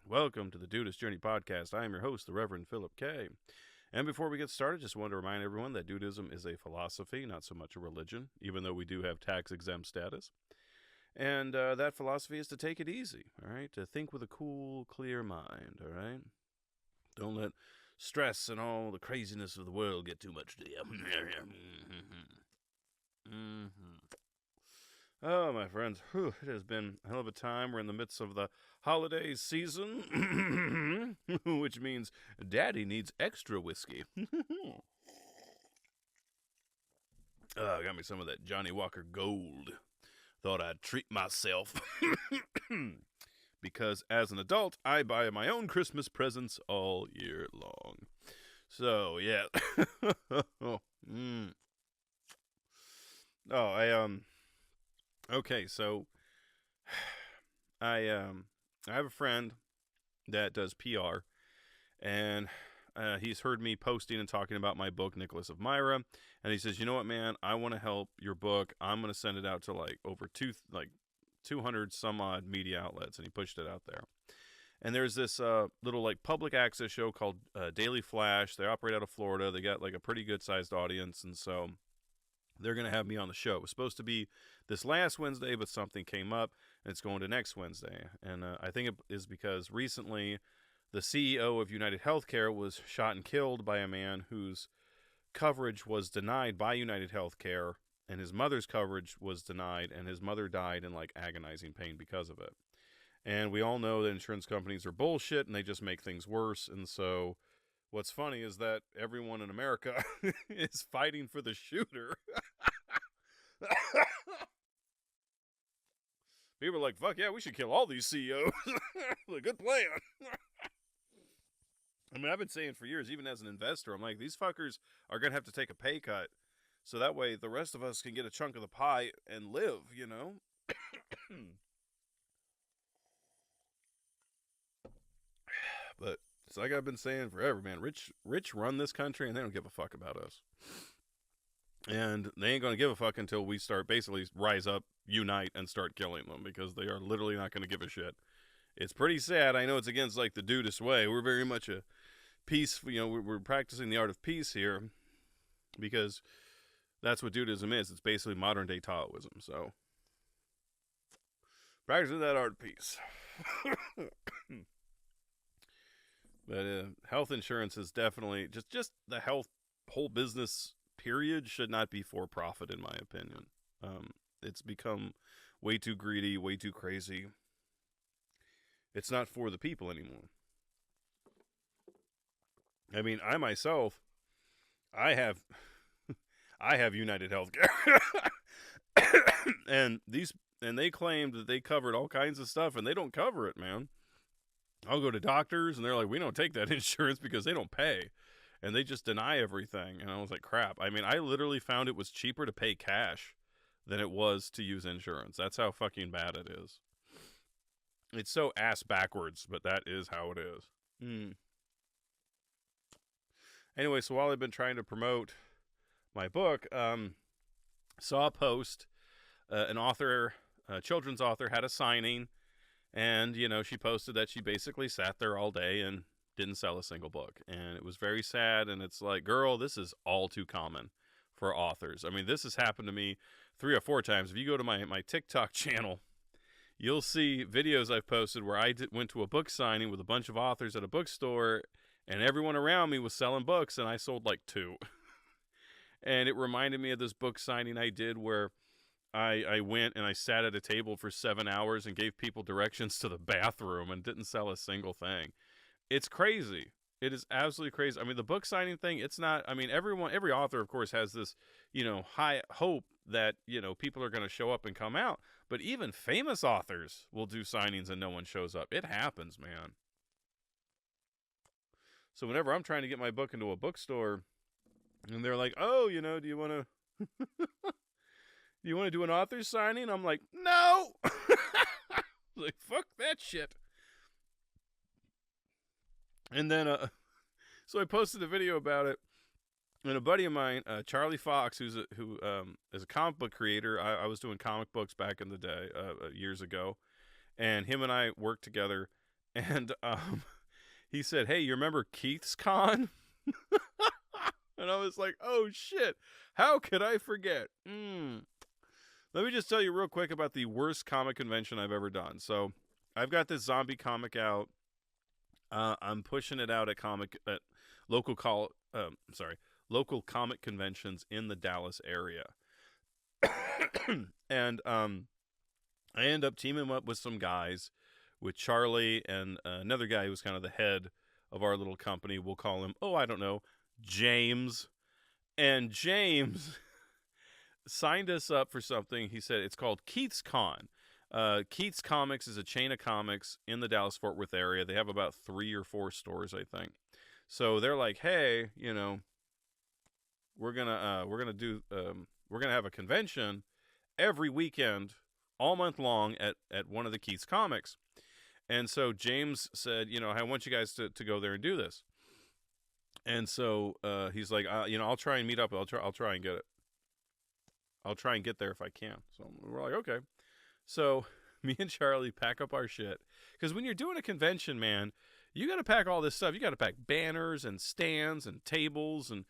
Welcome to the Dudeist Journey Podcast. I am your host, the Reverend Phillip K. And before we get started, just wanted to remind everyone that Dudeism is a philosophy, not so much a religion, even though we do have tax-exempt status. And that philosophy is to take it easy, all right? To think with a cool, clear mind, all right? Don't let stress and all the craziness of the world get too much to you. Oh, my friends, it has been a hell of a time. We're in the midst of the holiday season, which means Daddy needs extra whiskey. Got me some of that Johnny Walker Gold. Thought I'd treat myself. Because as an adult, I buy my own Christmas presents all year long. So, yeah. Okay, so I have a friend that does PR, and he's heard me posting and talking about my book, Nicholas of Myra, and he says, you know what, man, I want to help your book. I'm going to send it out to over 200 some odd media outlets, and he pushed it out there. And there's this little public access show called Daily Flash. They operate out of Florida. They got a pretty good sized audience, and so they're going to have me on the show. It was supposed to be this last Wednesday, but something came up, and it's going to next Wednesday. And I think it is because recently the CEO of United Healthcare was shot and killed by a man whose coverage was denied by United Healthcare, and his mother's coverage was denied, and his mother died in agonizing pain because of it. And we all know that insurance companies are bullshit, and they just make things worse. And so what's funny is that everyone in America is fighting for the shooter. People are like, fuck yeah, we should kill all these CEOs. Good plan. I mean, I've been saying for years, even as an investor, I'm like, these fuckers are going to have to take a pay cut. So that way the rest of us can get a chunk of the pie and live, you know? But it's like I've been saying forever, man. Rich run this country, and they don't give a fuck about us. And they ain't going to give a fuck until we start basically rise up, unite, and start killing them, because they are literally not going to give a shit. It's pretty sad. I know it's against the Dudeist way. We're very much a peace, we're practicing the art of peace here, because that's what Dudeism is. It's basically modern day Taoism. So practicing that art of peace. But health insurance is definitely just the whole business period should not be for profit, in my opinion. It's become way too greedy, way too crazy. It's not for the people anymore. I mean, I myself, I have United Healthcare, and they claimed that they covered all kinds of stuff, and they don't cover it, man. I'll go to doctors, and they're like, we don't take that insurance because they don't pay. And they just deny everything. And I was like, crap. I mean, I literally found it was cheaper to pay cash than it was to use insurance. That's how fucking bad it is. It's so ass backwards, but that is how it is. Anyway, so while I've been trying to promote my book, saw a post. An author, a children's author, had a signing. And, she posted that she basically sat there all day and didn't sell a single book. And it was very sad. And it's like, girl, this is all too common for authors. I mean, this has happened to me 3 or 4 times. If you go to my TikTok channel, you'll see videos I've posted where I went to a book signing with a bunch of authors at a bookstore, and everyone around me was selling books, and I sold 2. And it reminded me of this book signing I did where I went and I sat at a table for 7 hours and gave people directions to the bathroom and didn't sell a single thing. It's crazy. It is absolutely crazy. I mean, the book signing thing, it's not, I mean, every author, of course, has this, high hope that, people are going to show up and come out. But even famous authors will do signings and no one shows up. It happens, man. So whenever I'm trying to get my book into a bookstore and they're like, oh, do you want to... you want to do an author signing? I'm like, no! Like, fuck that shit. And then, so I posted a video about it, and a buddy of mine, Charlie Fox, who is a comic book creator. I was doing comic books back in the day, years ago, and him and I worked together, And he said, "Hey, you remember Keith's Con?" And I was like, "Oh shit, how could I forget?" Let me just tell you real quick about the worst comic convention I've ever done. So I've got this zombie comic out. I'm pushing it out at local local comic conventions in the Dallas area. And I end up teaming up with some guys, with Charlie and another guy who was kind of the head of our little company. We'll call him, I don't know, James. And James signed us up for something. He said it's called Keith's Con. Keith's Comics is a chain of comics in the Dallas-Fort Worth area. They have about 3 or 4 stores, I think. So they're like, "Hey, we're gonna have a convention every weekend, all month long at one of the Keith's Comics." And so James said, "I want you guys to go there and do this." And so he's like, "I'll try and meet up. I'll try and get it. I'll try and get there if I can." So we're like, "Okay." So me and Charlie pack up our shit, because when you're doing a convention, man, you got to pack all this stuff. You got to pack banners and stands and tables, and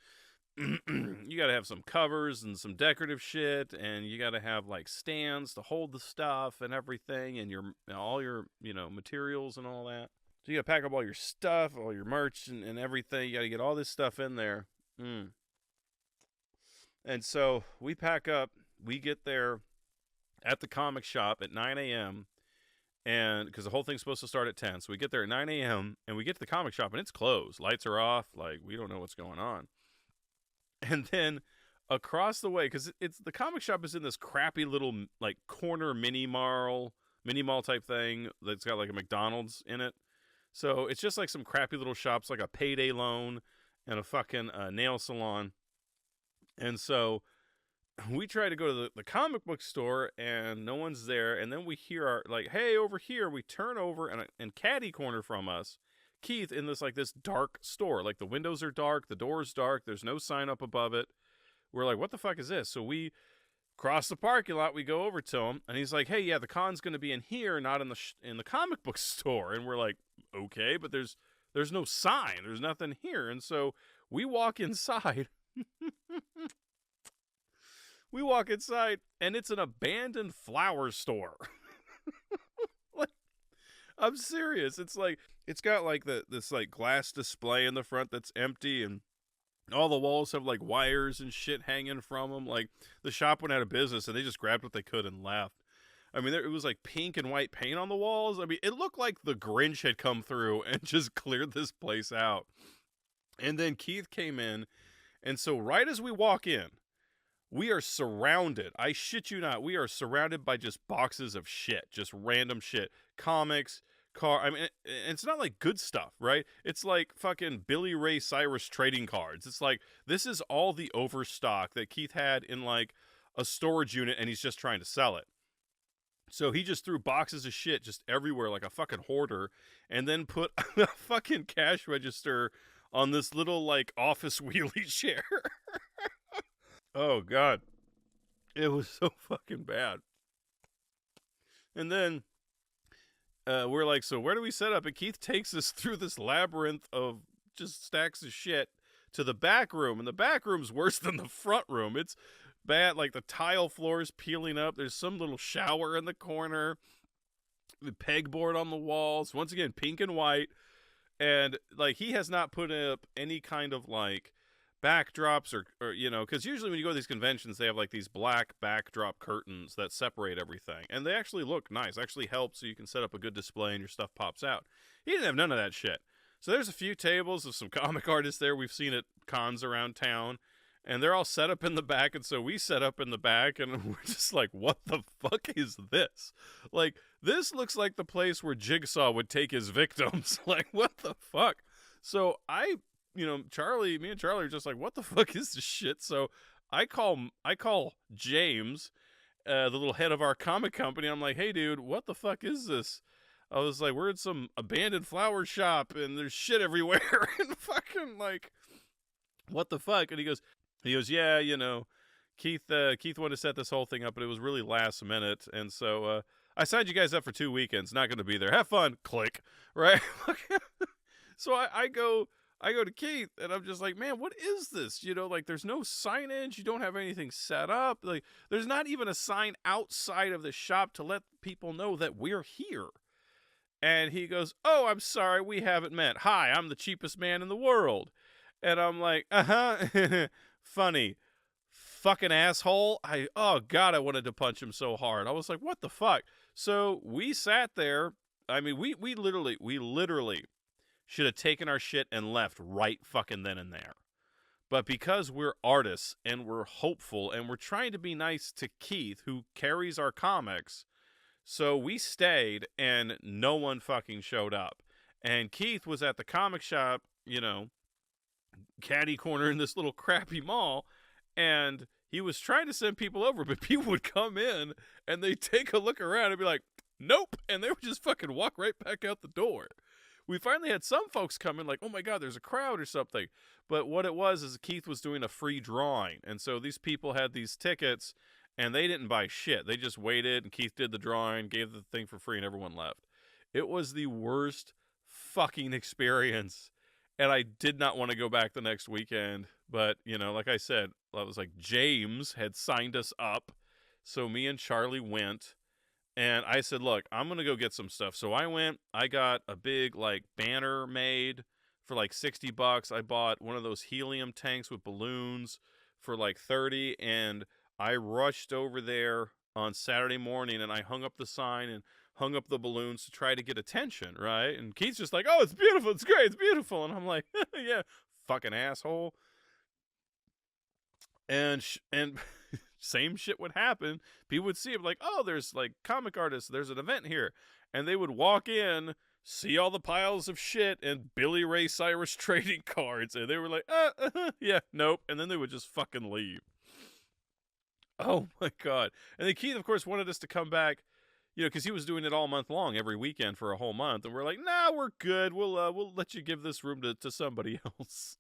you got to have some covers and some decorative shit, and you got to have like stands to hold the stuff and everything, and all your materials and all that. So you got to pack up all your stuff, all your merch and everything. You got to get all this stuff in there. And so we pack up. We get there at the comic shop at 9 a.m. And because the whole thing's supposed to start at 10. So we get there at 9 a.m. and we get to the comic shop and it's closed. Lights are off. Like, we don't know what's going on. And then across the way, because the comic shop is in this crappy little like corner mini mall type thing that's got like a McDonald's in it. So it's just like some crappy little shops, like a Payday Loan and a fucking nail salon. And so we try to go to the comic book store and no one's there. And then we hear "Hey, over here." We turn over and catty corner from us, Keith in this dark store. Like the windows are dark, the door's dark, there's no sign up above it. We're like, "What the fuck is this?" So we cross the parking lot, we go over to him, and he's like, "Hey, yeah, the con's going to be in here, not in the comic book store." And we're like, "Okay, but there's no sign, there's nothing here." And so we walk inside. We walk inside, and it's an abandoned flower store. Like, I'm serious. It's got this glass display in the front that's empty, and all the walls have like wires and shit hanging from them. Like, the shop went out of business, and they just grabbed what they could and left. I mean, it was like pink and white paint on the walls. I mean, it looked like the Grinch had come through and just cleared this place out. And then Keith came in, and so right as we walk in, we are surrounded. I shit you not. We are surrounded by just boxes of shit, just random shit, comics, I mean, it's not like good stuff, right? It's like fucking Billy Ray Cyrus trading cards. It's like, this is all the overstock that Keith had in like a storage unit, and he's just trying to sell it. So he just threw boxes of shit just everywhere like a fucking hoarder, and then put a fucking cash register on this little like office wheelie chair. Oh, God. It was so fucking bad. And then we're like, "So where do we set up?" And Keith takes us through this labyrinth of just stacks of shit to the back room. And the back room's worse than the front room. It's bad. Like, the tile floor is peeling up. There's some little shower in the corner. The pegboard on the walls. Once again, pink and white. And, like, he has not put up any kind of, like, backdrops or because usually when you go to these conventions, they have like these black backdrop curtains that separate everything, and they actually look nice, actually help so you can set up a good display and your stuff pops out. He didn't have none of that shit. So there's a few tables of some comic artists there we've seen at cons around town, and they're all set up in the back. And so we set up in the back, and we're just like, "What the fuck is this? Like, this looks like the place where Jigsaw would take his victims." Like, what the fuck? So me and Charlie are just like, "What the fuck is this shit?" So I call James, the little head of our comic company. I'm like, "Hey, dude, what the fuck is this?" I was like, "We're in some abandoned flower shop, and there's shit everywhere." And fucking like, what the fuck? And he goes, "Yeah, Keith wanted to set this whole thing up, but it was really last minute." And so I signed you guys up for 2 weekends. Not going to be there. Have fun. Click. Right? So I go to Keith, and I'm just like, man, what is this? You know, like, there's no signage. You don't have anything set up. Like, there's not even a sign outside of the shop to let people know that we're here. And he goes, oh, I'm sorry, we haven't met. Hi, I'm the cheapest man in the world. And I'm like, funny. Fucking asshole. Oh God, I wanted to punch him so hard. I was like, what the fuck? So we sat there. I mean, we literally should have taken our shit and left right fucking then and there. But because we're artists and we're hopeful and we're trying to be nice to Keith, who carries our comics, so we stayed and no one fucking showed up. And Keith was at the comic shop, you know, catty corner in this little crappy mall, and he was trying to send people over, but people would come in and they'd take a look around and be like, nope, and they would just fucking walk right back out the door. We finally had some folks come in like, oh my God, there's a crowd or something. But what it was is Keith was doing a free drawing, and so these people had these tickets, and they didn't buy shit. They just waited, and Keith did the drawing, gave the thing for free, and everyone left. It was the worst fucking experience. And I did not want to go back the next weekend. But, you know, like I said, I was like, James had signed us up. So me and Charlie went. And I said, look, I'm going to go get some stuff. So I went. I got a big, like, banner made for like $60. I bought one of those helium tanks with balloons for like $30. And I rushed over there on Saturday morning. And I hung up the sign and hung up the balloons to try to get attention, right? And Keith's just like, oh, it's beautiful, it's great, it's beautiful. And I'm like, yeah, fucking asshole. And same shit would happen. People would see it like, oh, there's like comic artists, there's an event here. And they would walk in, see all the piles of shit and Billy Ray Cyrus trading cards. And they were like, yeah, nope. And then they would just fucking leave. Oh my God. And then Keith, of course, wanted us to come back, you know, because he was doing it all month long, every weekend for a whole month. And we're like, nah, we're good. We'll let you give this room to somebody else.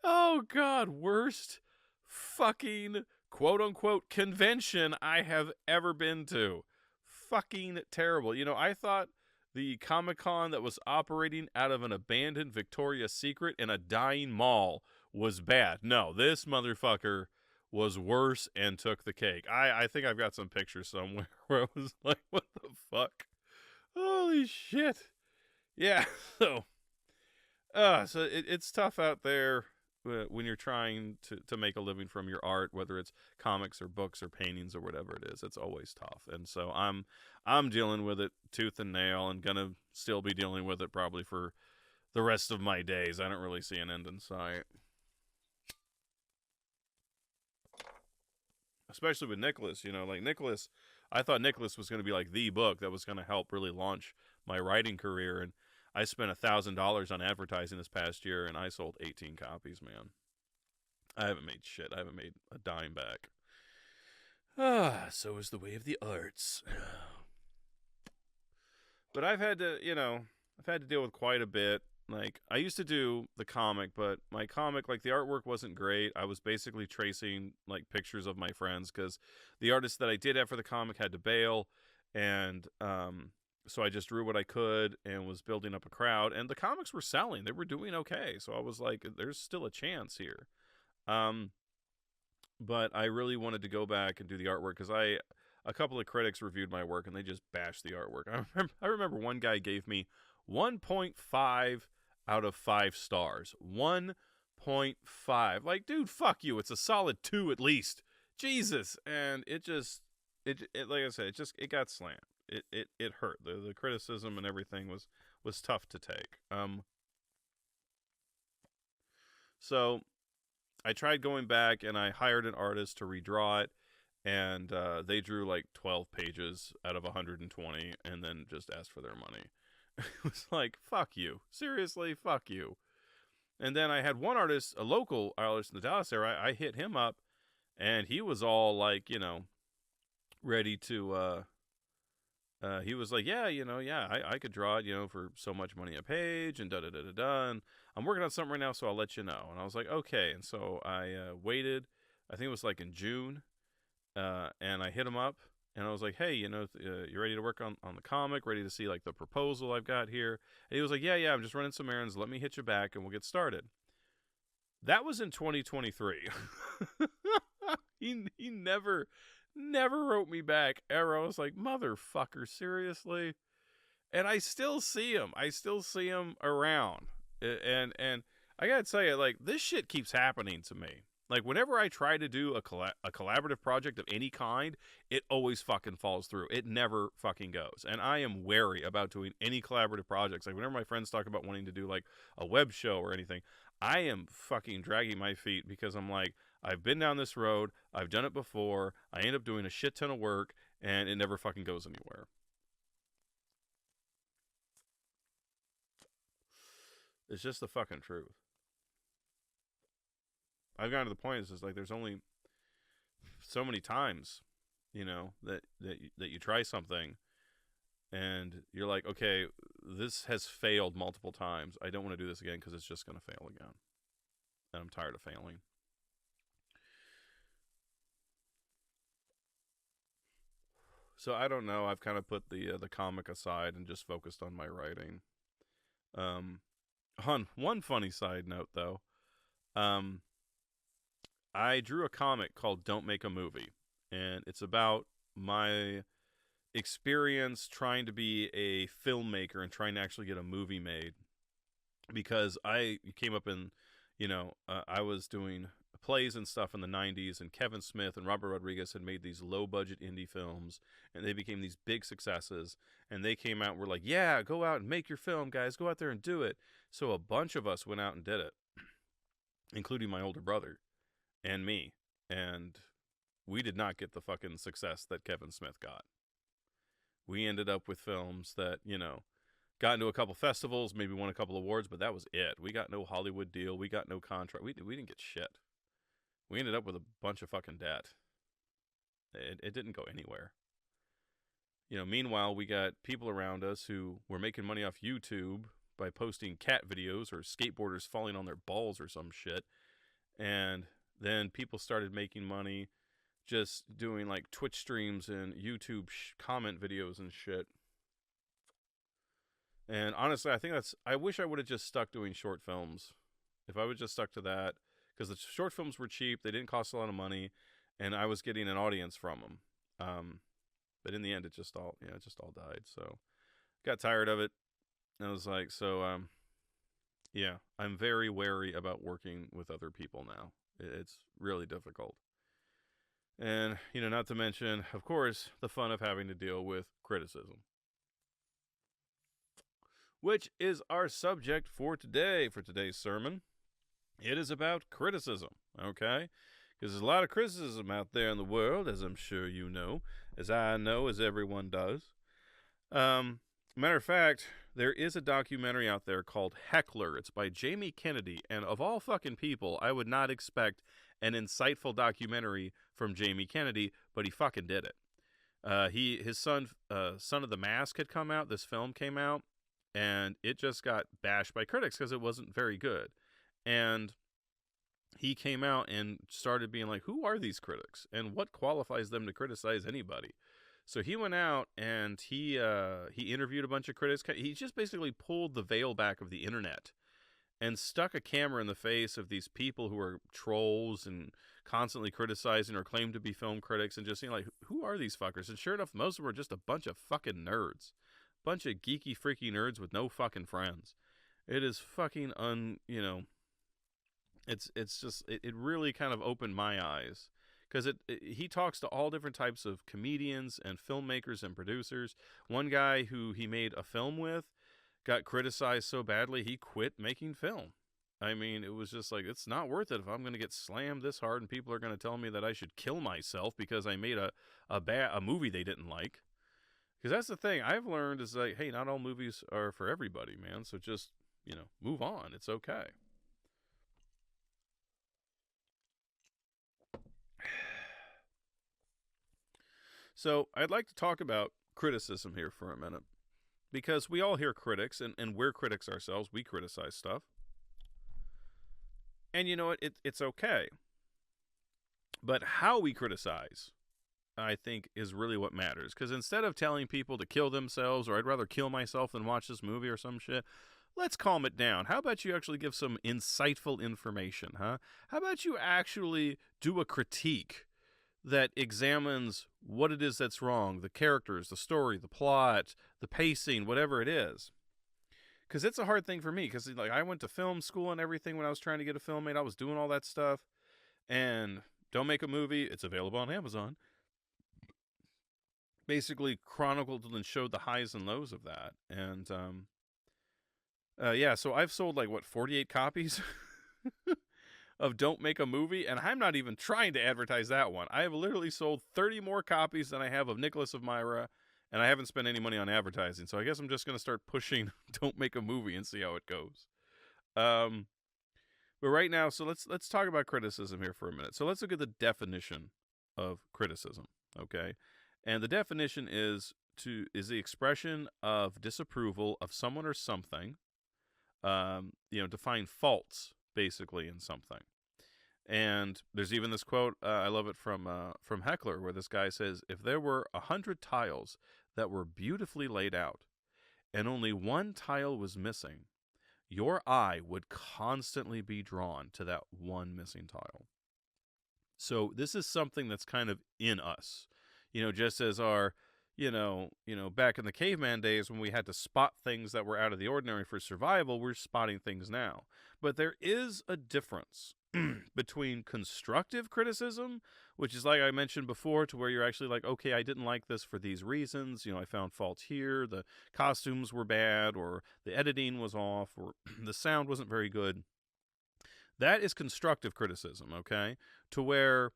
Oh, God, worst fucking quote-unquote convention I have ever been to. Fucking terrible. You know, I thought the Comic-Con that was operating out of an abandoned Victoria's Secret in a dying mall was bad. No, this motherfucker was worse and took the cake. I think I've got some pictures somewhere where I was like, what the fuck? Holy shit. Yeah, so it's tough out there when you're trying to make a living from your art, whether it's comics or books or paintings or whatever it is. It's always tough. And so I'm dealing with it tooth and nail and gonna still be dealing with it probably for the rest of my days. I don't really see an end in sight. Especially with Nicholas, you know, like Nicholas, I thought Nicholas was going to be like the book that was going to help really launch my writing career. And I spent $1,000 on advertising this past year and I sold 18 copies, man. I haven't made shit. I haven't made a dime back. So is the way of the arts. But I've had to deal with quite a bit. Like, I used to do the comic, but my comic, like, the artwork wasn't great. I was basically tracing, like, pictures of my friends, because the artist that I did have for the comic had to bail, and so I just drew what I could and was building up a crowd, and the comics were selling. They were doing okay, so I was like, there's still a chance here. But I really wanted to go back and do the artwork, because a couple of critics reviewed my work, and they just bashed the artwork. I remember one guy gave me 1.5 out of 5 stars. 1.5. Like, dude, fuck you. It's a solid 2 at least. Jesus. And it like I said, it got slammed. It hurt. The criticism and everything was tough to take. So I tried going back and I hired an artist to redraw it, and they drew like 12 pages out of 120 and then just asked for their money. It was like, fuck you. Seriously, fuck you. And then I had one artist, a local artist in the Dallas area. I hit him up, and he was all like, you know, ready to, he was like, yeah, I could draw it, you know, for so much money a page, and da-da-da-da-da, and I'm working on something right now, so I'll let you know. And I was like, okay. And so I waited, I think it was like in June, and I hit him up, And I was like, hey, you ready to work on the comic? Ready to see like the proposal I've got here? And he was like, yeah, I'm just running some errands. Let me hit you back and we'll get started. That was in 2023. he never wrote me back ever. I was like, motherfucker, seriously? And I still see him. I still see him around. And I gotta tell you, like, this shit keeps happening to me. Like, whenever I try to do a collaborative project of any kind, it always fucking falls through. It never fucking goes. And I am wary about doing any collaborative projects. Like, whenever my friends talk about wanting to do, like, a web show or anything, I am fucking dragging my feet because I'm like, I've been down this road. I've done it before. I end up doing a shit ton of work, and it never fucking goes anywhere. It's just the fucking truth. I've gotten to the point, it's just like, there's only so many times, that you try something and you're like, okay, this has failed multiple times. I don't want to do this again because it's just going to fail again. And I'm tired of failing. So I don't know. I've kind of put the comic aside and just focused on my writing. Um, on one funny side note, though, um, I drew a comic called "Don't Make a Movie," and it's about my experience trying to be a filmmaker and trying to actually get a movie made. Because I came up in, I was doing plays and stuff in the 90s, and Kevin Smith and Robert Rodriguez had made these low budget indie films, and they became these big successes. And they came out and were like, yeah, go out and make your film, guys. Go out there and do it. So a bunch of us went out and did it, including my older brother and me. And we did not get the fucking success that Kevin Smith got. We ended up with films that, got into a couple festivals, maybe won a couple awards, but that was it. We got no Hollywood deal. We got no contract. We didn't get shit. We ended up with a bunch of fucking debt. It didn't go anywhere. Meanwhile, we got people around us who were making money off YouTube by posting cat videos or skateboarders falling on their balls or some shit. And then people started making money just doing like Twitch streams and YouTube comment videos and shit. And honestly, I wish I would have just stuck doing short films. If I would just stuck to that, because the short films were cheap, they didn't cost a lot of money, and I was getting an audience from them. But in the end, it just all died. So got tired of it. And I was like, yeah, I'm very wary about working with other people now. It's really difficult. And, not to mention, of course, the fun of having to deal with criticism. Which is our subject for today's sermon. It is about criticism, okay? Because there's a lot of criticism out there in the world, as I'm sure you know, as I know, as everyone does. Matter of fact, there is a documentary out there called Heckler. It's by Jamie Kennedy, and of all fucking people, I would not expect an insightful documentary from Jamie Kennedy, but he fucking did it. His Son of the Mask had come out. This film came out, and it just got bashed by critics because it wasn't very good. And he came out and started being like, who are these critics? And what qualifies them to criticize anybody? So he went out and he interviewed a bunch of critics. He just basically pulled the veil back of the internet and stuck a camera in the face of these people who are trolls and constantly criticizing or claim to be film critics, and just like, who are these fuckers? And sure enough, most of them are just a bunch of fucking nerds. Bunch of geeky, freaky nerds with no fucking friends. It is fucking it's just, it really kind of opened my eyes. Because he talks to all different types of comedians and filmmakers and producers. One guy who he made a film with got criticized so badly he quit making film. I mean, it was just like, it's not worth it if I'm going to get slammed this hard and people are going to tell me that I should kill myself because I made a movie they didn't like. Because that's the thing I've learned is like, hey, not all movies are for everybody, man. So just, move on. It's okay. So I'd like to talk about criticism here for a minute. Because we all hear critics, and we're critics ourselves. We criticize stuff. And you know what? It's okay. But how we criticize I think, is really what matters. Because instead of telling people to kill themselves, or I'd rather kill myself than watch this movie or some shit, let's calm it down. How about you actually give some insightful information, huh? How about you actually do a critique that examines what it is that's wrong, the characters, the story, the plot, the pacing, whatever it is. Because it's a hard thing for me, because like I went to film school and everything when I was trying to get a film made. I was doing all that stuff. And Don't Make a Movie, it's available on Amazon, basically chronicled and showed the highs and lows of that. And yeah, so I've sold like, what, 48 copies of Don't Make a Movie, and I'm not even trying to advertise that one. I have literally sold 30 more copies than I have of Nicholas of Myra, and I haven't spent any money on advertising. So I guess I'm just going to start pushing Don't Make a Movie and see how it goes. But right now, so let's talk about criticism here for a minute. So let's look at the definition of criticism, okay? And the definition is the expression of disapproval of someone or something, to find faults basically in something. And there's even this quote, I love it, from Heckler, where this guy says, if there were 100 tiles that were beautifully laid out and only one tile was missing, your eye would constantly be drawn to that one missing tile. So this is something that's kind of in us, just as our, back in the caveman days when we had to spot things that were out of the ordinary for survival, we're spotting things now. But there is a difference between constructive criticism, which is like I mentioned before, to where you're actually like, okay, I didn't like this for these reasons. I found faults here. The costumes were bad, or the editing was off, or the sound wasn't very good. That is constructive criticism, okay? To where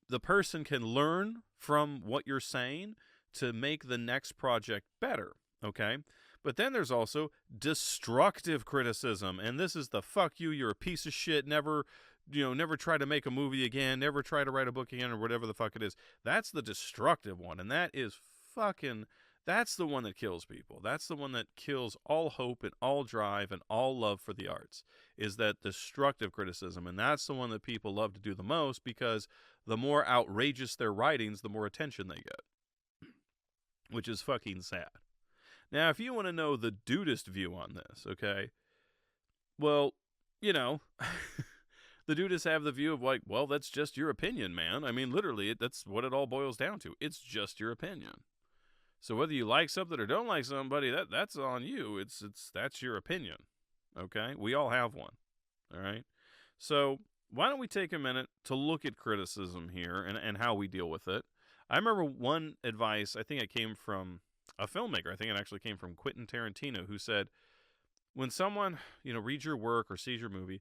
the person can learn from what you're saying to make the next project better, okay? But then there's also destructive criticism, and this is the fuck you, you're a piece of shit, never try to make a movie again, never try to write a book again, or whatever the fuck it is. That's the destructive one, and that is that's the one that kills people. That's the one that kills all hope and all drive and all love for the arts, is that destructive criticism. And that's the one that people love to do the most, because the more outrageous their writings, the more attention they get, which is fucking sad. Now, if you want to know the Dudeist view on this, okay, well, the Dudists have the view of like, well, that's just your opinion, man. I mean, literally, that's what it all boils down to. It's just your opinion. So whether you like something or don't like somebody, that's on you. That's your opinion, okay? We all have one, all right? So why don't we take a minute to look at criticism here and how we deal with it. I remember one advice, I think it came from a filmmaker. I think it actually came from Quentin Tarantino, who said, when someone, reads your work or sees your movie,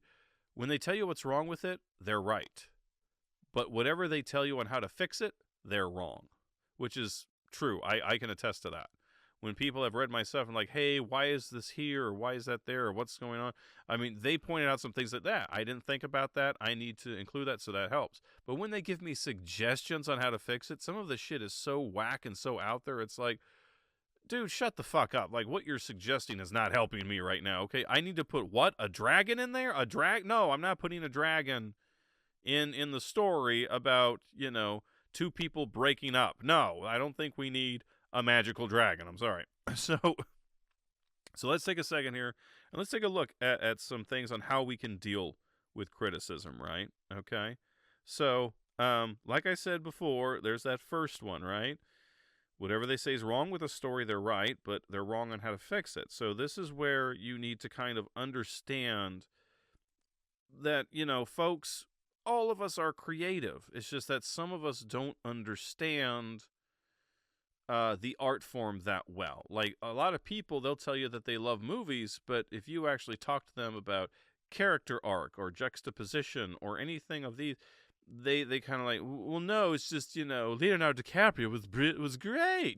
when they tell you what's wrong with it, they're right. But whatever they tell you on how to fix it, they're wrong, which is true. I can attest to that. When people have read my stuff and like, hey, why is this here, or why is that there, or what's going on? I mean, they pointed out some things like that. I didn't think about that. I need to include that, so that helps. But when they give me suggestions on how to fix it, some of the shit is so whack and so out there, it's like, dude, shut the fuck up. Like, what you're suggesting is not helping me right now, okay? I need to put, what, a dragon in there? No, I'm not putting a dragon in the story about, two people breaking up. No, I don't think we need a magical dragon. I'm sorry. So let's take a second here, and let's take a look at some things on how we can deal with criticism, right? Okay? So, like I said before, there's that first one, right? Whatever they say is wrong with a story, they're right, but they're wrong on how to fix it. So this is where you need to kind of understand that, folks, all of us are creative. It's just that some of us don't understand the art form that well. Like, a lot of people, they'll tell you that they love movies, but if you actually talk to them about character arc or juxtaposition or anything of these, they kind of like, well, no, it's just, Leonardo DiCaprio was great,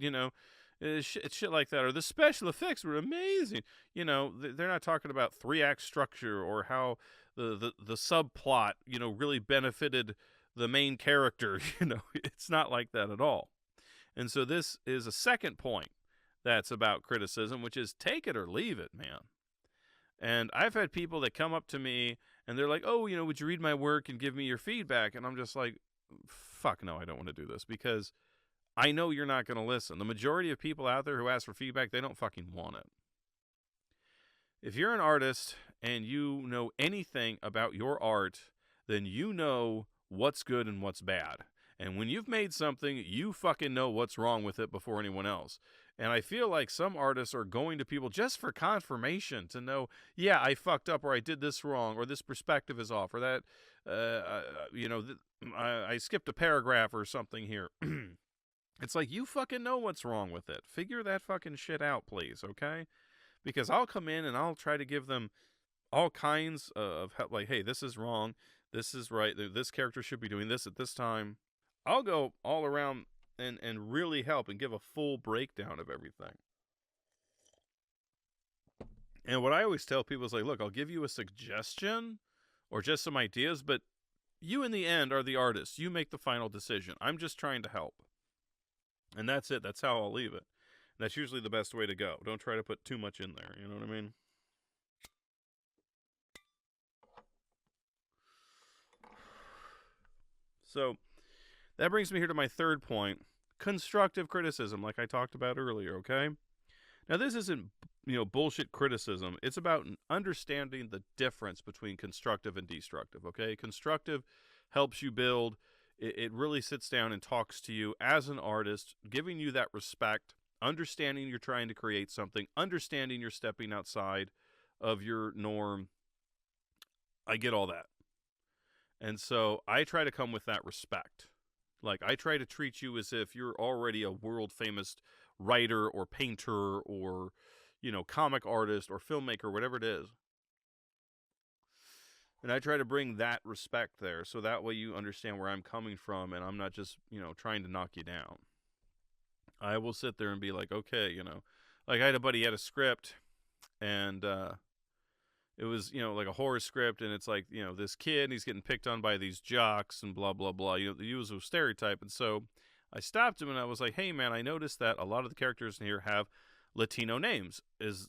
shit like that, or the special effects were amazing. They're not talking about 3-act structure or how the subplot, really benefited the main character. It's not like that at all. And so this is a second point that's about criticism, which is take it or leave it, man. And I've had people that come up to me and they're like, oh, would you read my work and give me your feedback? And I'm just like, fuck no, I don't want to do this, because I know you're not going to listen. The majority of people out there who ask for feedback, they don't fucking want it. If you're an artist and you know anything about your art, then you know what's good and what's bad. And when you've made something, you fucking know what's wrong with it before anyone else. And I feel like some artists are going to people just for confirmation to know, yeah, I fucked up, or I did this wrong, or this perspective is off, or that, I skipped a paragraph or something here. It's like, you fucking know what's wrong with it. Figure that fucking shit out, please, okay? Because I'll come in and I'll try to give them all kinds of help, like, hey, this is wrong, this is right, this character should be doing this at this time. I'll go all around and really help and give a full breakdown of everything. And what I always tell people is like, look, I'll give you a suggestion or just some ideas, but you in the end are the artist. You make the final decision. I'm just trying to help. And that's it. That's how I'll leave it. That's usually the best way to go. Don't try to put too much in there. You know what I mean? So that brings me here to my third point. Constructive criticism, like I talked about earlier, okay? Now, this isn't, bullshit criticism. It's about understanding the difference between constructive and destructive, okay? Constructive helps you build. It really sits down and talks to you as an artist, giving you that respect, understanding you're trying to create something, understanding you're stepping outside of your norm. I get all that. And so I try to come with that respect. Like, I try to treat you as if you're already a world-famous writer or painter or, comic artist or filmmaker, whatever it is. And I try to bring that respect there, so that way you understand where I'm coming from, and I'm not just, trying to knock you down. I will sit there and be like, okay, like I had a buddy, he had a script, and it was, like a horror script, and it's like, this kid, and he's getting picked on by these jocks and blah, blah, blah. The usual stereotype. And so I stopped him and I was like, hey, man, I noticed that a lot of the characters in here have Latino names.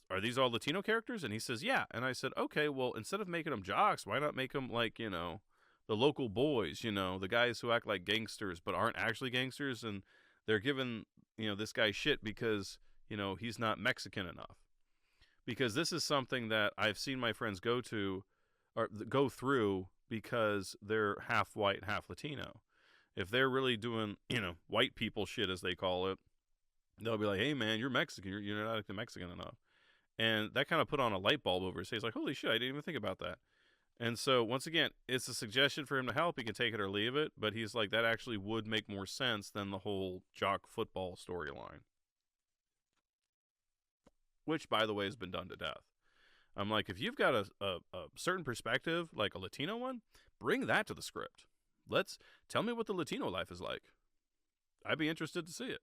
Are these all Latino characters? And he says, yeah. And I said, okay, well, instead of making them jocks, why not make them like, the local boys, the guys who act like gangsters but aren't actually gangsters, and they're giving, this guy shit because, he's not Mexican enough. Because this is something that I've seen my friends go through because they're half white, half Latino. If they're really doing, white people shit, as they call it, they'll be like, hey, man, you're Mexican. You're not acting Mexican enough. And that kind of put on a light bulb over his face. Like, holy shit, I didn't even think about that. And so, once again, it's a suggestion for him to help. He can take it or leave it. But he's like, that actually would make more sense than the whole jock football storyline. Which, by the way, has been done to death. I'm like, if you've got a certain perspective, like a Latino one, bring that to the script. Tell me what the Latino life is like. I'd be interested to see it.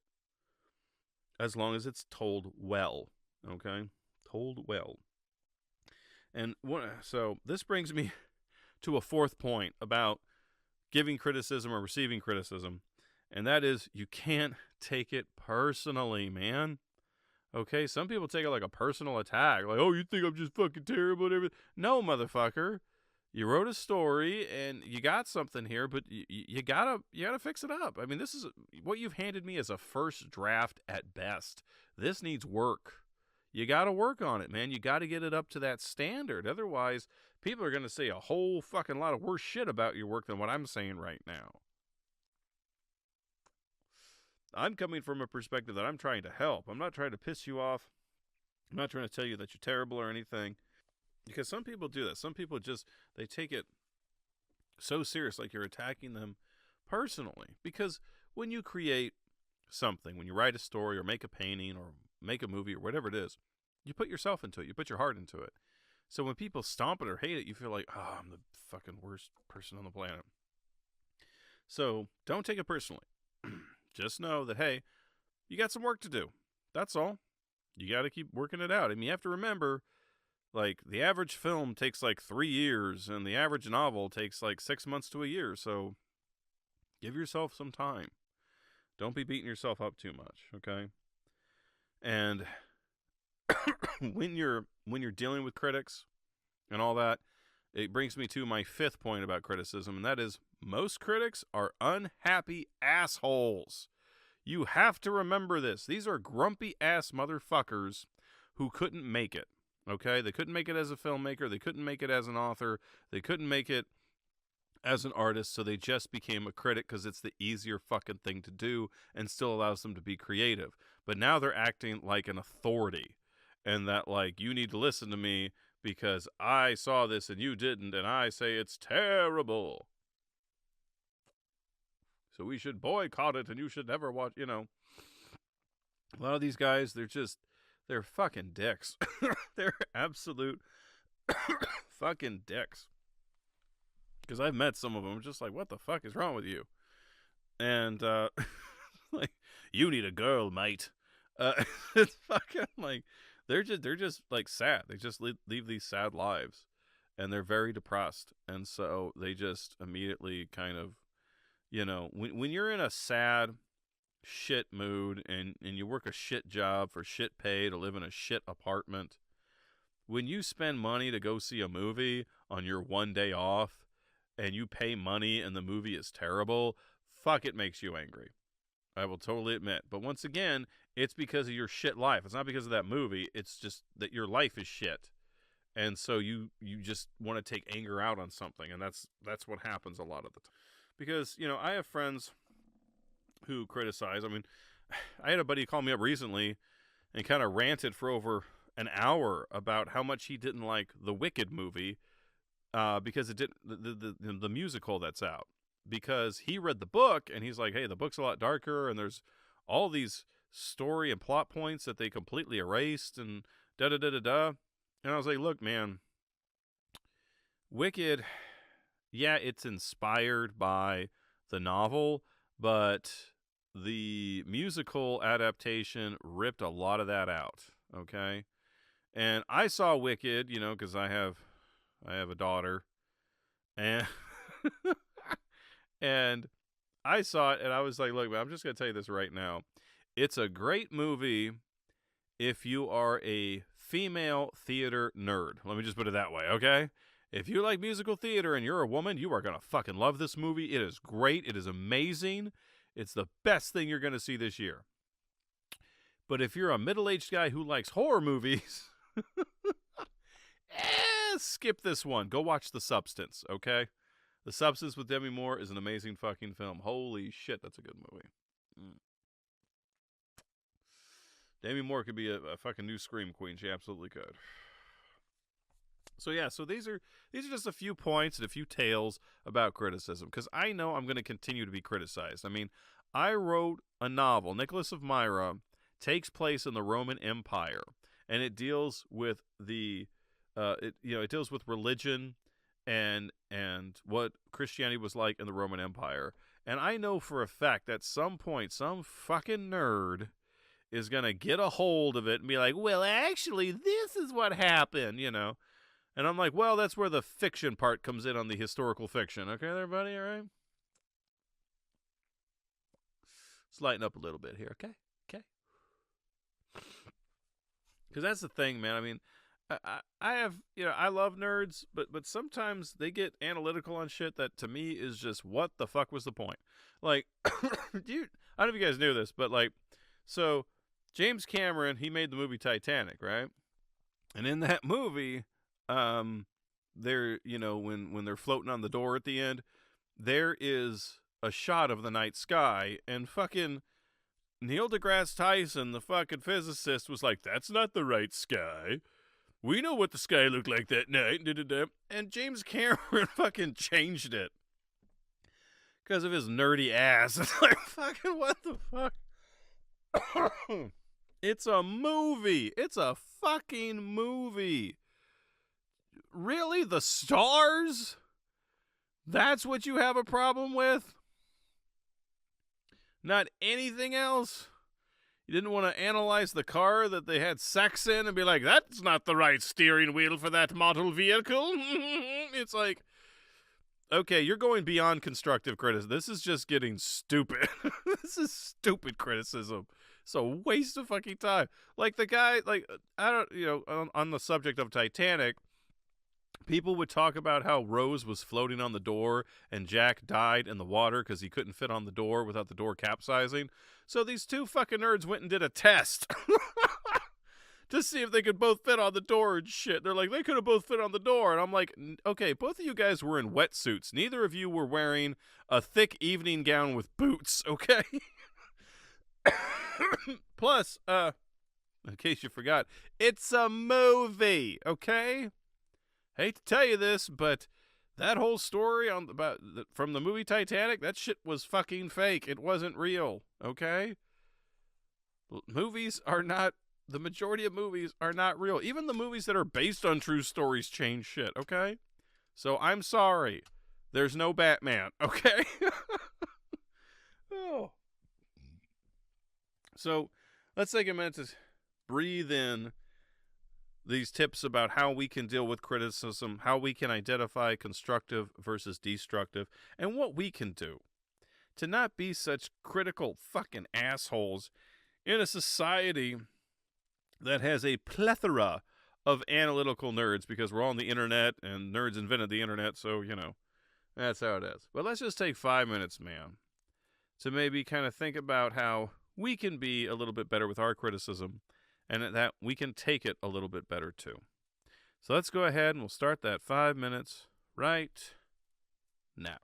As long as it's told well, okay? Told well. And so this brings me to a fourth point about giving criticism or receiving criticism, and that is you can't take it personally, man. Okay, some people take it like a personal attack. Like, oh, you think I'm just fucking terrible and everything. No, motherfucker. You wrote a story and you got something here, but you gotta fix it up. I mean, this is what you've handed me as a first draft at best. This needs work. You gotta work on it, man. You gotta get it up to that standard. Otherwise, people are gonna say a whole fucking lot of worse shit about your work than what I'm saying right now. I'm coming from a perspective that I'm trying to help. I'm not trying to piss you off. I'm not trying to tell you that you're terrible or anything. Because some people do that. Some people they take it so serious, like you're attacking them personally. Because when you create something, when you write a story or make a painting or make a movie or whatever it is, you put yourself into it. You put your heart into it. So when people stomp it or hate it, you feel like, oh, I'm the fucking worst person on the planet. So don't take it personally. Just know that, hey, you got some work to do. That's all. You got to keep working it out. I mean, you have to remember, like, the average film takes like 3 years, and the average novel takes like 6 months to a year. So give yourself some time. Don't be beating yourself up too much, okay? And when you're dealing with critics and all that, it brings me to my fifth point about criticism, and that is most critics are unhappy assholes. You have to remember this. These are grumpy-ass motherfuckers who couldn't make it, okay? They couldn't make it as a filmmaker. They couldn't make it as an author. They couldn't make it as an artist, so they just became a critic because it's the easier fucking thing to do and still allows them to be creative. But now they're acting like an authority, and that, like, you need to listen to me because I saw this and you didn't, and I say it's terrible. So we should boycott it and you should never watch, you know. A lot of these guys, they're fucking dicks. They're absolute fucking dicks. Because I've met some of them, just like, what the fuck is wrong with you? And, like, you need a girl, mate. It's fucking, like, they're just, like, sad. They just leave these sad lives. And they're very depressed. And so they just immediately kind of, you know, when you're in a sad, shit mood and you work a shit job for shit pay to live in a shit apartment, when you spend money to go see a movie on your one day off and you pay money and the movie is terrible, fuck, it makes you angry. I will totally admit. But once again, it's because of your shit life. It's not because of that movie. It's just that your life is shit. And so you just want to take anger out on something. And that's what happens a lot of the time. Because, you know, I have friends who criticize. I mean, I had a buddy call me up recently and kind of ranted for over an hour about how much he didn't like the Wicked movie because it didn't the musical that's out. Because he read the book and he's like, hey, the book's a lot darker and there's all these story and plot points that they completely erased and da-da-da-da-da. And I was like, look, man, Wicked, yeah, it's inspired by the novel, but the musical adaptation ripped a lot of that out, okay? And I saw Wicked, you know, because I have a daughter, and and I saw it, and I was like, look, man, I'm just going to tell you this right now. It's a great movie if you are a female theater nerd. Let me just put it that way, okay? If you like musical theater and you're a woman, you are going to fucking love this movie. It is great. It is amazing. It's the best thing you're going to see this year. But if you're a middle-aged guy who likes horror movies, skip this one. Go watch The Substance, okay? The Substance with Demi Moore is an amazing fucking film. Holy shit, that's a good movie. Demi Moore could be a fucking new Scream Queen. She absolutely could. So yeah, so these are just a few points and a few tales about criticism, because I know I'm going to continue to be criticized. I mean, I wrote a novel, Nicholas of Myra, takes place in the Roman Empire, and it deals with it deals with religion and what Christianity was like in the Roman Empire. And I know for a fact that at some point some fucking nerd is going to get a hold of it and be like, well, actually, this is what happened, you know. And I'm like, well, that's where the fiction part comes in on the historical fiction. Okay, everybody, all right? Let's lighten up a little bit here, okay? Okay. Because that's the thing, man. I mean, I have, you know, I love nerds, but sometimes they get analytical on shit that to me is just, what the fuck was the point? Like, I don't know if you guys knew this, but like, so James Cameron, he made the movie Titanic, right? And in that movie, they're, you know, when they're floating on the door at the end, there is a shot of the night sky, and fucking Neil deGrasse Tyson, the fucking physicist, was like, that's not the right sky. We know what the sky looked like that night. And James Cameron fucking changed it because of his nerdy ass. It's like, fucking what the fuck? It's a movie. It's a fucking movie. Really? The stars? That's what you have a problem with? Not anything else? You didn't want to analyze the car that they had sex in and be like, that's not the right steering wheel for that model vehicle? It's like, okay, you're going beyond constructive criticism. This is just getting stupid. This is stupid criticism. It's a waste of fucking time. Like the guy, like, I don't, you know, on the subject of Titanic, People would talk about how Rose was floating on the door and Jack died in the water because he couldn't fit on the door without the door capsizing. So these two fucking nerds went and did a test to see if they could both fit on the door and shit. They're like, they could have both fit on the door. And I'm like, okay, both of you guys were in wetsuits. Neither of you were wearing a thick evening gown with boots, okay? Plus, in case you forgot, it's a movie, okay? Hate to tell you this, but that whole story from the movie Titanic, that shit was fucking fake. It wasn't real, okay? The majority of movies are not real. Even the movies that are based on true stories change shit, okay? So I'm sorry. There's no Batman, okay? Oh. So let's take a minute to breathe in these tips about how we can deal with criticism, how we can identify constructive versus destructive, and what we can do to not be such critical fucking assholes in a society that has a plethora of analytical nerds, because we're all on the internet and nerds invented the internet, so, that's how it is. But let's just take 5 minutes, man, to maybe kind of think about how we can be a little bit better with our criticism, and that we can take it a little bit better too. So let's go ahead and we'll start that 5 minutes right now.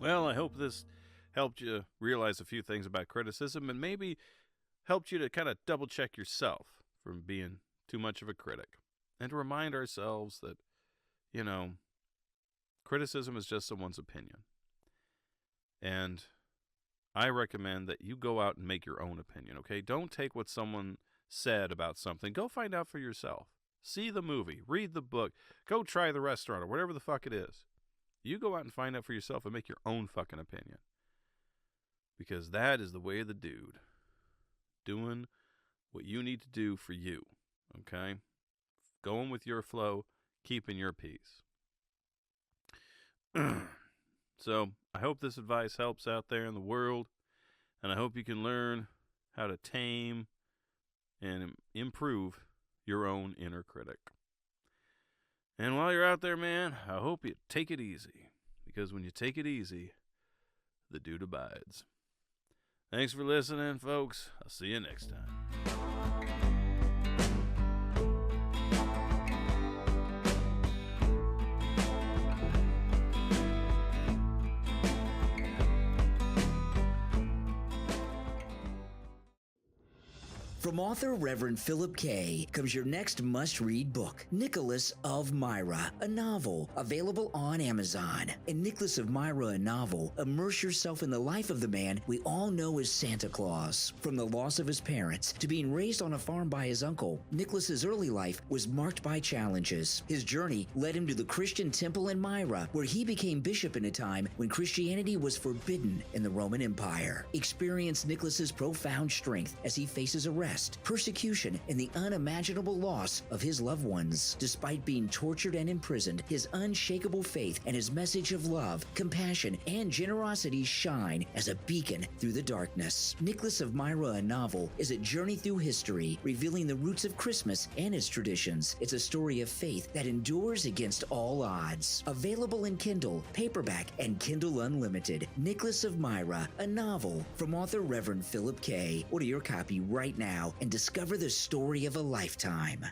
Well, I hope this helped you realize a few things about criticism and maybe helped you to kind of double check yourself from being too much of a critic. And to remind ourselves that, criticism is just someone's opinion. And I recommend that you go out and make your own opinion, okay? Don't take what someone said about something. Go find out for yourself. See the movie. Read the book. Go try the restaurant or whatever the fuck it is. You go out and find out for yourself and make your own fucking opinion. Because that is the way of the dude. Doing what you need to do for you, okay? Going with your flow, keeping your peace. So, I hope this advice helps out there in the world, and I hope you can learn how to tame and improve your own inner critic. And while you're out there, man, I hope you take it easy, because when you take it easy, the dude abides. Thanks for listening, folks. I'll see you next time. From author Reverend Phillip K. comes your next must-read book, Nicholas of Myra, a novel, available on Amazon. In Nicholas of Myra, a novel, immerse yourself in the life of the man we all know as Santa Claus. From the loss of his parents to being raised on a farm by his uncle, Nicholas's early life was marked by challenges. His journey led him to the Christian temple in Myra, where he became bishop in a time when Christianity was forbidden in the Roman Empire. Experience Nicholas's profound strength as he faces arrest, persecution, and the unimaginable loss of his loved ones. Despite being tortured and imprisoned, his unshakable faith and his message of love, compassion, and generosity shine as a beacon through the darkness. Nicholas of Myra, a novel, is a journey through history, revealing the roots of Christmas and its traditions. It's a story of faith that endures against all odds. Available in Kindle, paperback, and Kindle Unlimited. Nicholas of Myra, a novel from author Reverend Phillip K. Order your copy right now and discover the story of a lifetime.